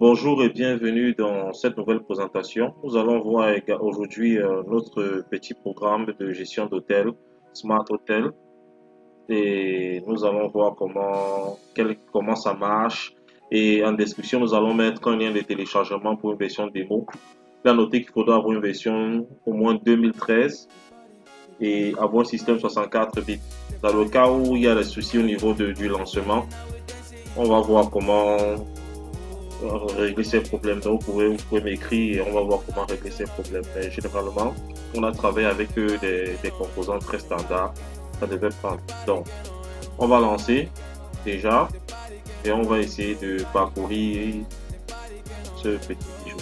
Bonjour et bienvenue dans cette nouvelle présentation. Nous allons voir aujourd'hui notre petit programme de gestion d'hôtel, Smart Hotel, et nous allons voir comment ça marche. Et en description, nous allons mettre un lien de téléchargement pour une version démo. Il a noté qu'il faudra avoir une version au moins 2013 et avoir un système 64 bits. Dans le cas où il y a des soucis au niveau du lancement, on va voir comment régler ces problèmes. Donc, vous pouvez m'écrire et on va voir comment régler ces problèmes. Mais généralement, on a travaillé avec des composants très standards. Ça devait prendre. Donc, on va lancer déjà et on va essayer de parcourir ce petit bijou.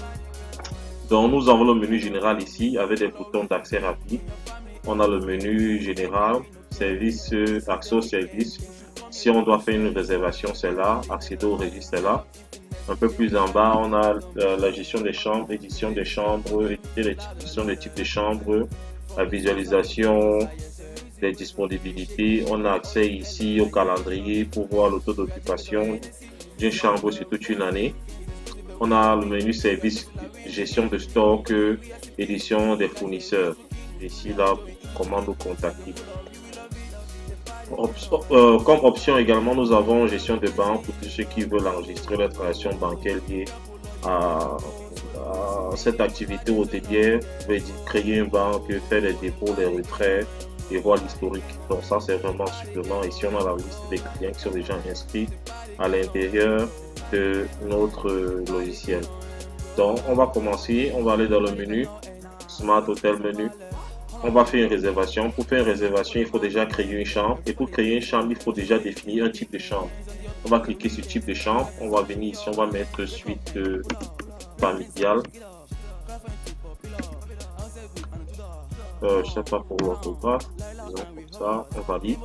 Donc, nous avons le menu général ici avec des boutons d'accès rapide. On a le menu général, service, accès au service. Si on doit faire une réservation, c'est là. Accéder au registre, c'est là. Un peu plus en bas, on a la gestion des chambres, édition des chambres, édition des types de chambres, la visualisation des disponibilités. On a accès ici au calendrier pour voir le taux d'occupation d'une chambre sur toute une année. On a le menu service, gestion de stock, édition des fournisseurs. Ici, là, comment nous contacter. Comme option également, nous avons gestion de banque pour tous ceux qui veulent enregistrer leur transaction bancaire liée à cette activité hôtelière. Vous pouvez créer une banque, faire des dépôts, des retraits et voir l'historique. Donc ça, c'est vraiment un supplément. Ici, on a la liste des clients qui sont déjà inscrits à l'intérieur de notre logiciel. Donc, on va commencer. On va aller dans le menu Smart Hotel menu. On va faire une réservation. Pour faire une réservation, il faut déjà créer une chambre. Et pour créer une chambre, il faut déjà définir un type de chambre. On va cliquer sur type de chambre. On va venir ici, on va mettre suite familiale. Je sais pas pour l'orthographe. Disons comme ça, on valide.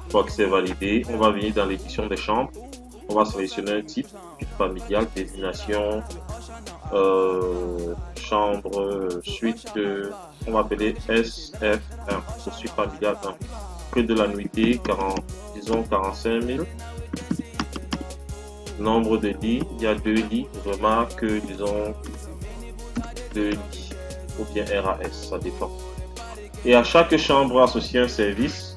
Une fois que c'est validé, on va venir dans l'édition des chambres. On va sélectionner un type familial, désignation, chambre, suite, on va appeler SF1, c'est suite familiale 1. Prix de la nuitée, disons 45 000. Nombre de lits, il y a 2 lits. Remarque, disons 2 lits ou bien RAS, ça dépend. Et à chaque chambre associée un service,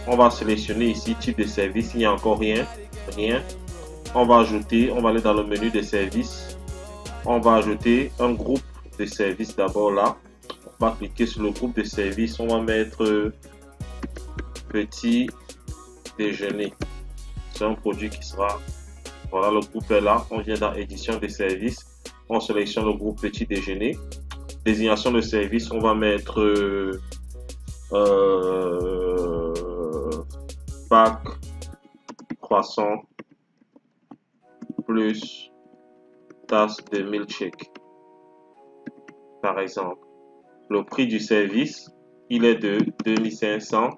on va sélectionner ici type de service. Il n'y a encore rien. On va ajouter, on va aller dans le menu des services. On va ajouter un groupe de services d'abord là. On va cliquer sur le groupe de services. On va mettre petit déjeuner. C'est un produit qui sera. Voilà, le groupe est là. On vient dans édition des services. On sélectionne le groupe petit déjeuner. Désignation de service. On va mettre pack croissant plus tasse de milkshake. Par exemple, le prix du service, il est de 2500.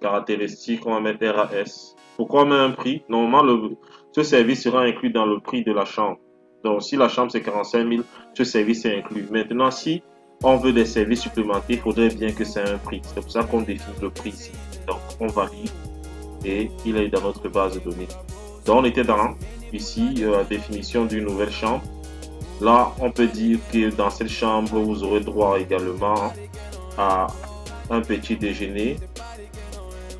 Caractéristiques, on va mettre RAS. Pourquoi on met un prix? Normalement, ce service sera inclus dans le prix de la chambre. Donc, si la chambre c'est 45 000, ce service est inclus. Maintenant, si on veut des services supplémentaires, il faudrait bien que c'est un prix. C'est pour ça qu'on définit le prix ici. Donc, on valide et il est dans notre base de données. Donc, on était dans ici la définition d'une nouvelle chambre. Là, on peut dire que dans cette chambre, vous aurez droit également à un petit déjeuner.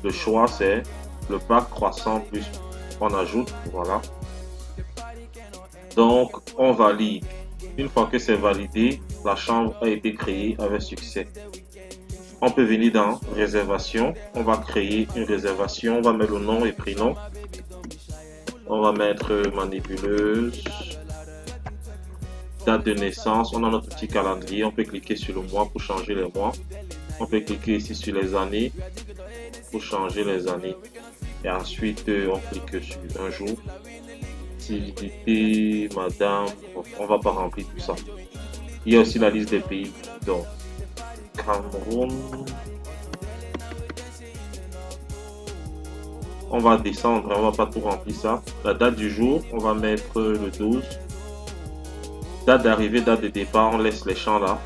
Le choix, c'est le pack croissant plus on ajoute. Voilà. Donc, on valide. Une fois que c'est validé, la chambre a été créée avec succès. On peut venir dans réservation. On va créer une réservation. On va mettre le nom et prénom. On va mettre manipuleuse. Date de naissance. On a notre petit calendrier. On peut cliquer sur le mois pour changer les mois. On peut cliquer ici sur les années pour changer les années. Et ensuite, on clique sur un jour. Civilité, madame. On va pas remplir tout ça. Il y a aussi la liste des pays. Donc, Cameroun. On va descendre, on va pas tout remplir ça. La date du jour, on va mettre le 12. Date d'arrivée, date de départ, on laisse les champs là.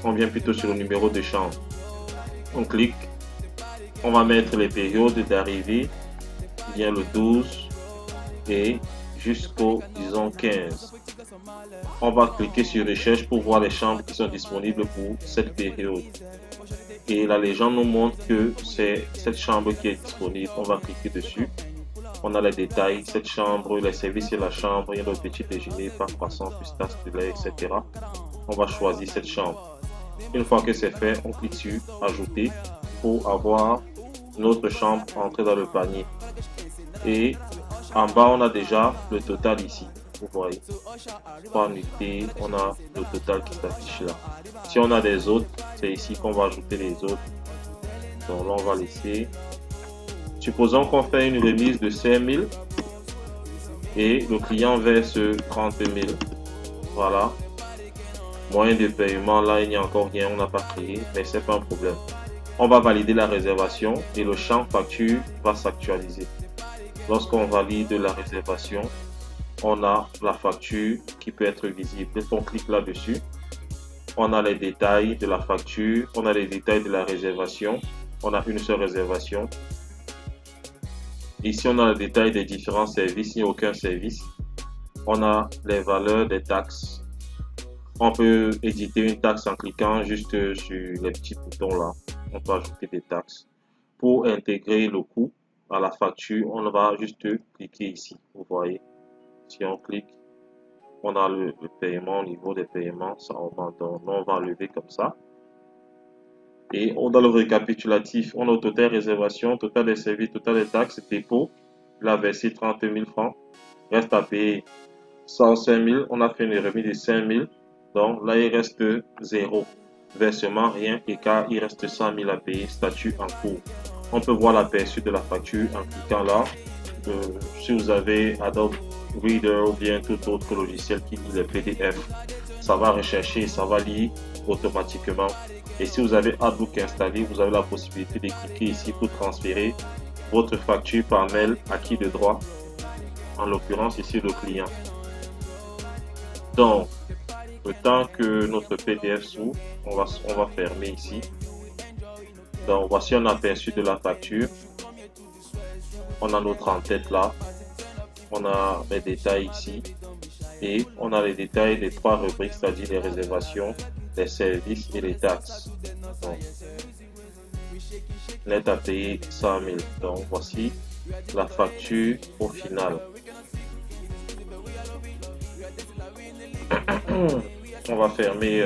On vient plutôt sur le numéro de chambre. On clique. On va mettre les périodes d'arrivée. vient le 12 et jusqu'au, disons, 15. On va cliquer sur recherche pour voir les chambres qui sont disponibles pour cette période. Et la légende nous montre que c'est cette chambre qui est disponible. On va cliquer dessus. On a les détails, cette chambre, les services et la chambre, il y a le petit déjeuner, pain croissant, pistache, de lait, etc. On va choisir cette chambre. Une fois que c'est fait, on clique sur ajouter pour avoir notre chambre entrée dans le panier. Et en bas, on a déjà le total ici. Vous voyez, 3 nuitées, on a le total qui s'affiche là. Si on a des autres, c'est ici qu'on va ajouter les autres. Donc là, on va laisser. Supposons qu'on fait une remise de 5 000 et le client verse 30 000. Voilà. Moyen de paiement, là, il n'y a encore rien, on n'a pas créé, mais c'est pas un problème. On va valider la réservation et le champ facture va s'actualiser. Lorsqu'on valide la réservation, on a la facture qui peut être visible. On clique là-dessus. On a les détails de la facture, on a les détails de la réservation. On a une seule réservation. Ici, on a le détail des différents services, il n'y a aucun service. On a les valeurs des taxes. On peut éditer une taxe en cliquant juste sur les petits boutons là. On peut ajouter des taxes. Pour intégrer le coût à la facture, on va juste cliquer ici. Vous voyez, si on clique, on a le paiement au niveau des paiements. Ça augmente. Donc, on va lever comme ça. Et on a le récapitulatif, on a le total réservation, total des services, total des taxes, dépôt. Il a versé 30 000 francs. Reste à payer 105 000. On a fait une remise de 5 000. Donc là, il reste 0. Versement, rien. Et car il reste 100 000 à payer. Statut en cours. On peut voir l'aperçu de la facture en cliquant là. Si vous avez Adobe Reader ou bien tout autre logiciel qui lit les PDF, ça va rechercher, ça va lire automatiquement. Et si vous avez Outlook installé, vous avez la possibilité de cliquer ici pour transférer votre facture par mail à qui de droit, en l'occurrence ici le client. Donc, le temps que notre PDF s'ouvre, on va fermer ici. Donc, voici un aperçu de la facture. On a notre en-tête là. On a les détails ici. Et on a les détails des 3 rubriques, c'est-à-dire les réservations, les services et les taxes. Donc, net à payer 100 000. Donc, voici la facture au final. On va fermer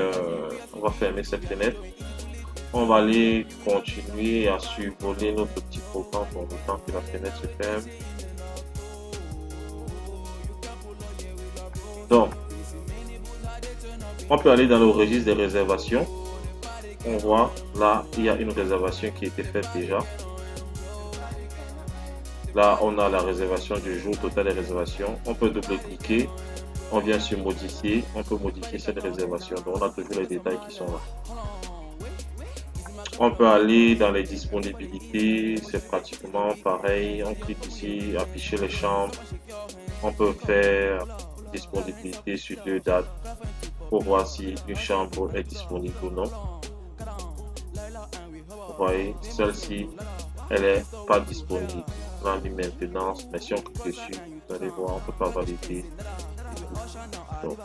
cette fenêtre. On va aller continuer à survoler notre petit programme pour le temps que la fenêtre se ferme. Donc, on peut aller dans le registre des réservations. On voit là, il y a une réservation qui a été faite déjà. Là, on a la réservation du jour, total des réservations. On peut double-cliquer. On vient sur modifier. On peut modifier cette réservation. Donc, on a toujours les détails qui sont là. On peut aller dans les disponibilités. C'est pratiquement pareil. On clique ici, afficher les chambres. On peut faire disponibilité sur 2 dates pour voir si une chambre est disponible ou non. Vous voyez, celle-ci, elle n'est pas disponible. On a mis maintenance, mais si on clique dessus, vous allez voir, on ne peut pas valider. Donc,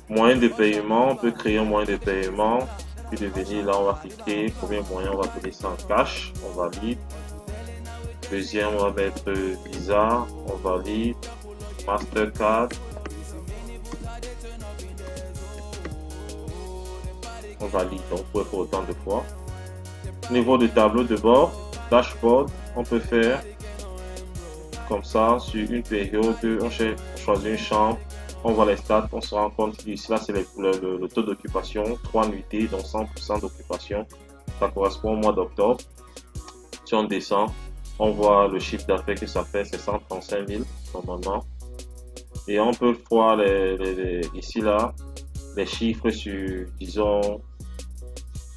moyen de paiement, on peut créer un moyen de paiement. Puis de venir là, on va cliquer. Premier moyen, on va donner ça en cash. On valide. Deuxième, on va mettre Visa. On valide. Mastercard. On valide. Donc, on peut faire autant de fois. Niveau de tableau de bord, dashboard, on peut faire comme ça sur une période. On choisit une chambre. On voit les stats, on se rend compte qu'ici, là, c'est le taux d'occupation, 3 nuitées, donc 100% d'occupation. Ça correspond au mois d'octobre. Si on descend, on voit le chiffre d'affaires que ça fait, c'est 135 000 normalement. Et on peut voir ici, là, les chiffres sur, disons,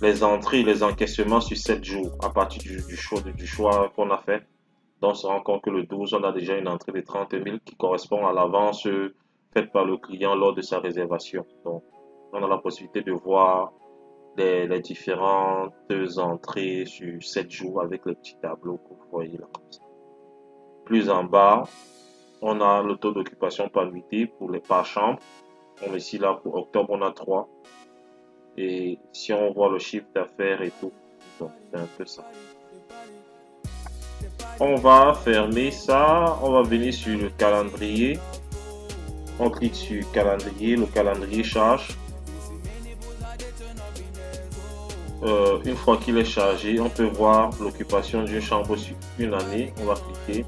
les entrées, les encaissements sur 7 jours à partir du choix qu'on a fait. Donc, on se rend compte que le 12, on a déjà une entrée de 30 000 qui correspond à l'avance faite par le client lors de sa réservation. Donc, on a la possibilité de voir les différentes entrées sur 7 jours avec les petits tableaux que vous voyez là. Comme ça. Plus en bas, on a le taux d'occupation par nuitée pour les par chambre. On est ici là pour octobre, on a 3. Et si on voit le chiffre d'affaires et tout, donc c'est un peu ça. On va fermer ça, on va venir sur le calendrier. On clique sur calendrier, le calendrier charge. Une fois qu'il est chargé, on peut voir l'occupation d'une chambre sur une année. On va cliquer.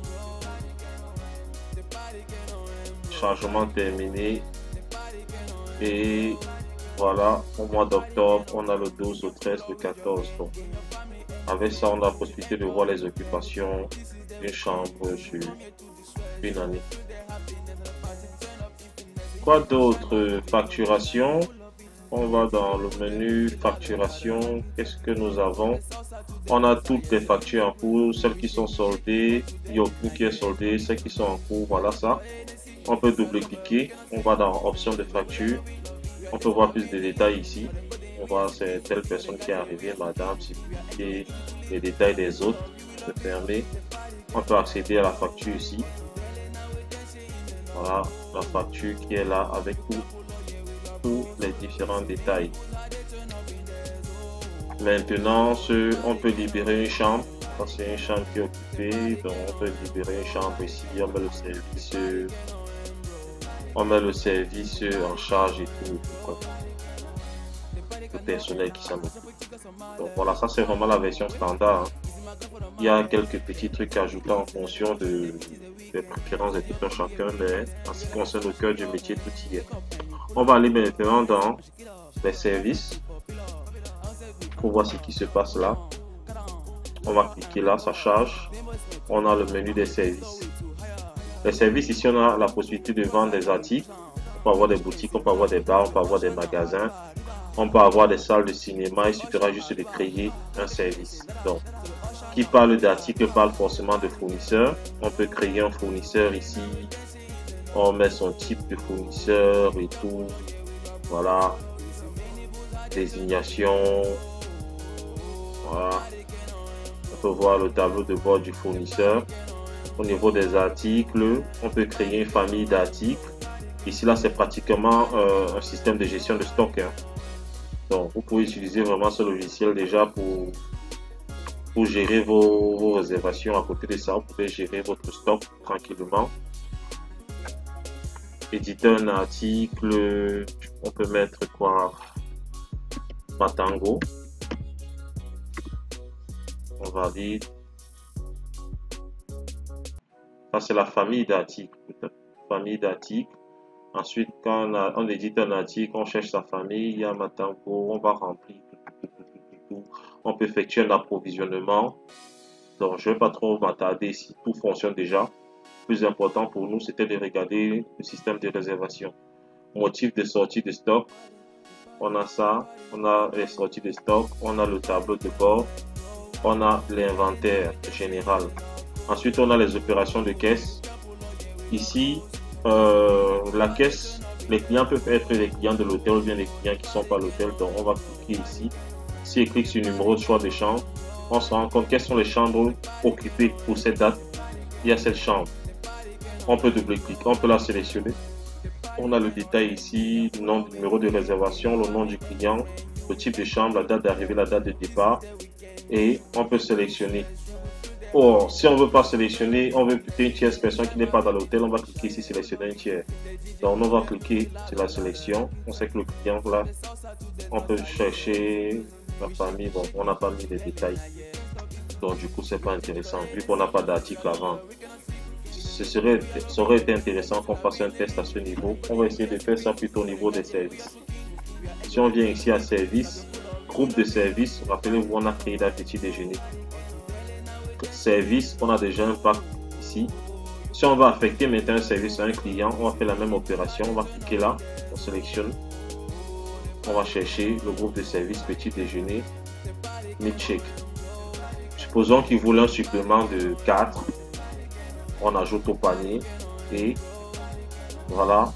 Chargement terminé. Et voilà, au mois d'octobre, on a le 12, le 13, le 14. Donc, avec ça, on a la possibilité de voir les occupations d'une chambre sur une année. Quoi d'autre? Facturation. On va dans le menu facturation. Qu'est-ce que nous avons? On a toutes les factures en cours, celles qui sont soldées, il n'y a aucune qui est soldée, celles qui sont en cours, voilà ça. On peut double-cliquer, on va dans option de facture. On peut voir plus de détails ici. On voit c'est telle personne qui est arrivée, madame, sécurité, les détails des autres. On peut fermer. On peut accéder à la facture ici. Voilà la facture qui est là avec tous les différents détails. Maintenant, on peut libérer une chambre. C'est une chambre qui est occupée, donc on peut libérer une chambre ici. On met le service en charge et tout. Le personnel qui s'en occupe. Donc voilà, ça c'est vraiment la version standard. Il y a quelques petits trucs à ajouter en fonction des préférences de tout un chacun, mais en ce qui concerne le cœur du métier, tout y est. On va aller maintenant dans les services pour voir ce qui se passe là. On va cliquer là, ça charge. On a le menu des services. Les services, ici, on a la possibilité de vendre des articles. On peut avoir des boutiques, on peut avoir des bars, on peut avoir des magasins. On peut avoir des salles de cinéma. Il suffira juste de créer un service. Donc, qui parle d'articles parle forcément de fournisseur. On peut créer un fournisseur ici. On met son type de fournisseur et tout. Voilà. Désignation. Voilà. On peut voir le tableau de bord du fournisseur. Au niveau des articles, on peut créer une famille d'articles. Ici, là, c'est pratiquement un système de gestion de stock. Hein. Donc, vous pouvez utiliser vraiment ce logiciel déjà pour gérer vos réservations. À côté de ça, vous pouvez gérer votre stock tranquillement. Éditer un article, on peut mettre quoi? Matango. On valide. Ça, c'est la famille d'articles. Famille d'articles. Ensuite, quand on édite un article, on cherche sa famille, il y a Matango, on va remplir tout. On peut effectuer un approvisionnement. Donc, je ne vais pas trop m'attarder si tout fonctionne déjà. Le plus important pour nous, c'était de regarder le système de réservation. Motif de sortie de stock. On a ça. On a les sorties de stock. On a le tableau de bord. On a l'inventaire général. Ensuite, on a les opérations de caisse. Ici, la caisse, les clients peuvent être les clients de l'hôtel ou bien les clients qui ne sont pas à l'hôtel. Donc, on va cliquer ici. Si on clique sur le numéro de choix de chambre, on se rend compte quelles sont les chambres occupées pour cette date. Il y a cette chambre. On peut double-cliquer, on peut la sélectionner. On a le détail ici, le nom, numéro de réservation, le nom du client, le type de chambre, la date d'arrivée, la date de départ. Et on peut sélectionner. Or, si on ne veut pas sélectionner, on veut plutôt une tierce personne qui n'est pas dans l'hôtel, on va cliquer ici, sélectionner un tiers. Donc, on va cliquer sur la sélection. On sait que le client, là, on peut chercher la famille. Bon, on n'a pas mis les détails. Donc, du coup, c'est pas intéressant, vu qu'on n'a pas d'article à vendre. Ça aurait été intéressant qu'on fasse un test à ce niveau. On va essayer de faire ça plutôt au niveau des services. Si on vient ici à service, groupe de services, rappelez-vous, on a créé la petit déjeuner. Service, on a déjà un pack ici. Si on va affecter maintenant un service à un client, on va faire la même opération. On va cliquer là, on sélectionne. On va chercher le groupe de services petit déjeuner, milkshake. Supposons qu'il voulait un supplément de 4. On ajoute au panier et voilà,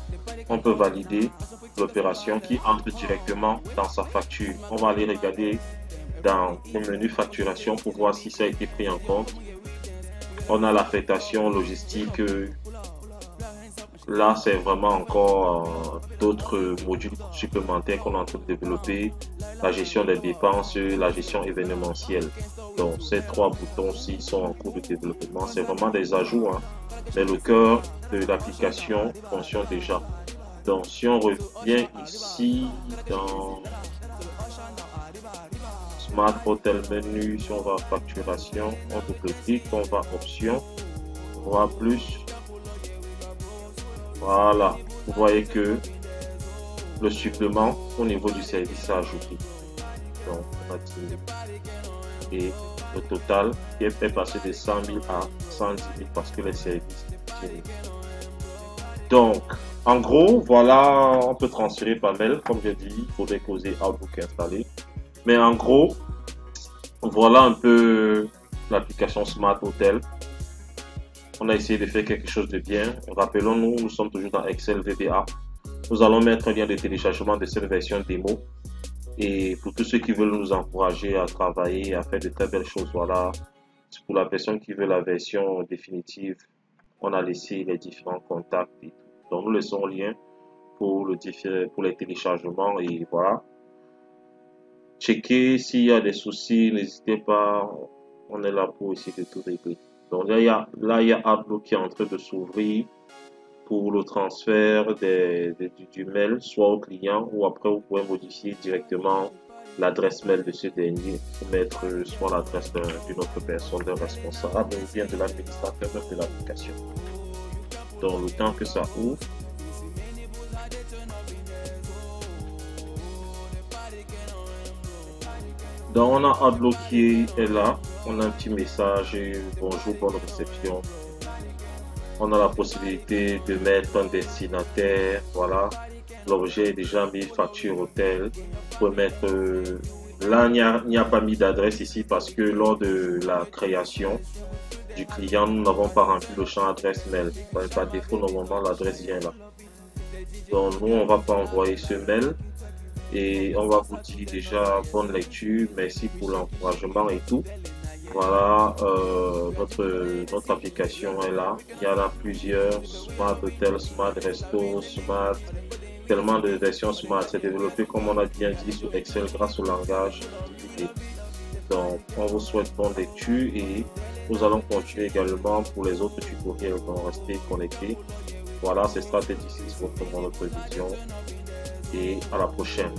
on peut valider l'opération qui entre directement dans sa facture. On va aller regarder dans le menu facturation pour voir si ça a été pris en compte. On a l'affectation logistique. Là, c'est vraiment encore d'autres modules supplémentaires qu'on est en train de développer. La gestion des dépenses, la gestion événementielle. Donc, ces trois boutons-ci sont en cours de développement. C'est vraiment des ajouts, hein, mais le cœur de l'application fonctionne déjà. Donc, si on revient ici dans Smart Hotel Menu, si on va facturation, on double-clique, on va option, on va plus. Voilà, vous voyez que le supplément au niveau du service est ajouté. Donc, on va dire, et le total est passé de 100 000 à 110 000 parce que les services diminuent. Donc, en gros, voilà, on peut transférer par mail. Comme j'ai dit, il faudrait causer Outlook installé. Mais en gros, voilà un peu l'application Smart Hotel. On a essayé de faire quelque chose de bien. Rappelons-nous, nous sommes toujours dans Excel VBA. Nous allons mettre un lien de téléchargement de cette version démo. Et pour tous ceux qui veulent nous encourager à travailler, à faire de très belles choses, voilà. Pour la personne qui veut la version définitive, on a laissé les différents contacts. Et tout. Donc, nous laissons le lien pour les téléchargements et voilà. Checkez s'il y a des soucis, n'hésitez pas. On est là pour essayer de tout régler. Donc là, il y a Outlook qui est en train de s'ouvrir pour le transfert du mail, soit au client ou après vous pouvez modifier directement l'adresse mail de ce dernier pour mettre soit l'adresse d'une autre personne, d'un responsable ou bien de l'administrateur de l'application. Donc le temps que ça ouvre, donc on a Outlook qui est là, on a un petit message, bonjour, bonne réception. On a la possibilité de mettre un destinataire, voilà. L'objet est déjà mis facture hôtel. Vous pouvez mettre, là il n'y a pas mis d'adresse ici parce que lors de la création du client, nous n'avons pas rempli le champ adresse mail. Par défaut, normalement l'adresse vient là. Donc nous, on va pas envoyer ce mail. Et on va vous dire déjà bonne lecture, merci pour l'encouragement et tout. Voilà, notre application est là. Il y en a plusieurs, Smart Hotel, Smart Resto, Smart, tellement de versions Smart. C'est développé, comme on a bien dit, sur Excel grâce au langage DVD. Donc, on vous souhaite bonne lecture et nous allons continuer également pour les autres tutoriels. Donc, restez connectés. Voilà, c'est Stratégie 6 pour notre vision et à la prochaine.